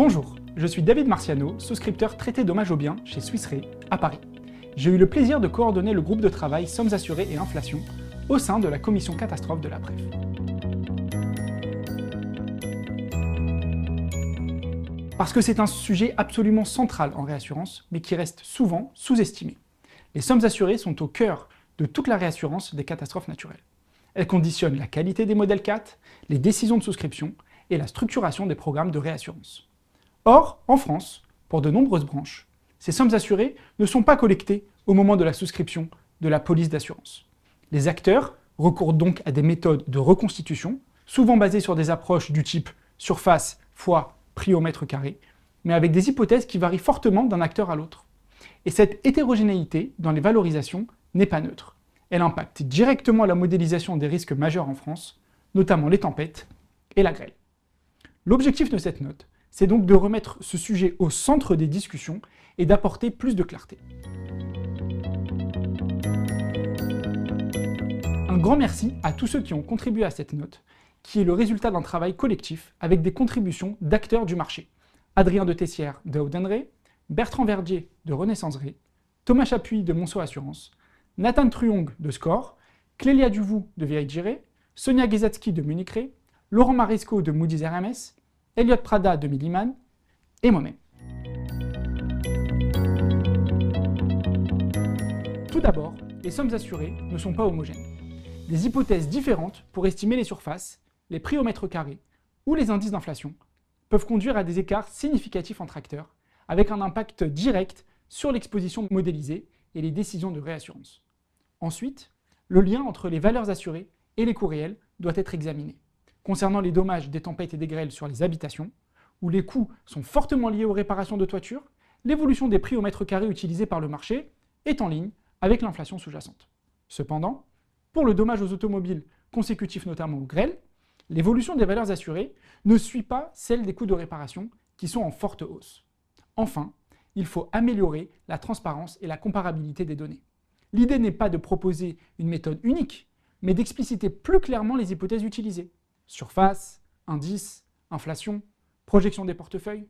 Bonjour, je suis David Marciano, souscripteur traité dommages aux biens chez Swiss Re à Paris. J'ai eu le plaisir de coordonner le groupe de travail Sommes assurés et inflation au sein de la commission catastrophe de la PREF. Parce que c'est un sujet absolument central en réassurance, mais qui reste souvent sous-estimé. Les sommes assurées sont au cœur de toute la réassurance des catastrophes naturelles. Elles conditionnent la qualité des modèles CAT, les décisions de souscription et la structuration des programmes de réassurance. Or, en France, pour de nombreuses branches, ces sommes assurées ne sont pas collectées au moment de la souscription de la police d'assurance. Les acteurs recourent donc à des méthodes de reconstitution, souvent basées sur des approches du type surface fois prix au mètre carré, mais avec des hypothèses qui varient fortement d'un acteur à l'autre. Et cette hétérogénéité dans les valorisations n'est pas neutre. Elle impacte directement la modélisation des risques majeurs en France, notamment les tempêtes et la grêle. L'objectif de cette note, c'est donc de remettre ce sujet au centre des discussions et d'apporter plus de clarté. Un grand merci à tous ceux qui ont contribué à cette note, qui est le résultat d'un travail collectif avec des contributions d'acteurs du marché. Adrien de Tessières de Audenray, Bertrand Verdier de Renaissance Re, Thomas Chapuis de Monceau Assurance, Nathan Truong de Score, Clélia Duvou de VIG, Sonia Gezatsky de Munich Re, Laurent Marisco de Moody's RMS, Elliot Prada de Milliman et moi-même. Tout d'abord, les sommes assurées ne sont pas homogènes. Des hypothèses différentes pour estimer les surfaces, les prix au mètre carré ou les indices d'inflation peuvent conduire à des écarts significatifs entre acteurs, avec un impact direct sur l'exposition modélisée et les décisions de réassurance. Ensuite, le lien entre les valeurs assurées et les coûts réels doit être examiné. Concernant les dommages des tempêtes et des grêles sur les habitations, où les coûts sont fortement liés aux réparations de toiture, l'évolution des prix au mètre carré utilisés par le marché est en ligne avec l'inflation sous-jacente. Cependant, pour le dommage aux automobiles, consécutif notamment aux grêles, l'évolution des valeurs assurées ne suit pas celle des coûts de réparation qui sont en forte hausse. Enfin, il faut améliorer la transparence et la comparabilité des données. L'idée n'est pas de proposer une méthode unique, mais d'expliciter plus clairement les hypothèses utilisées. Surface, indice, inflation, projection des portefeuilles,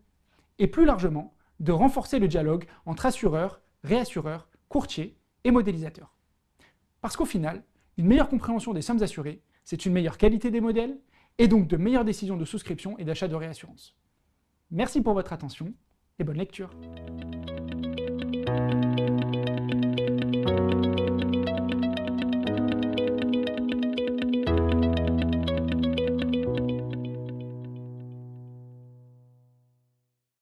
et plus largement, de renforcer le dialogue entre assureurs, réassureurs, courtiers et modélisateurs. Parce qu'au final, une meilleure compréhension des sommes assurées, c'est une meilleure qualité des modèles, et donc de meilleures décisions de souscription et d'achat de réassurance. Merci pour votre attention, et bonne lecture.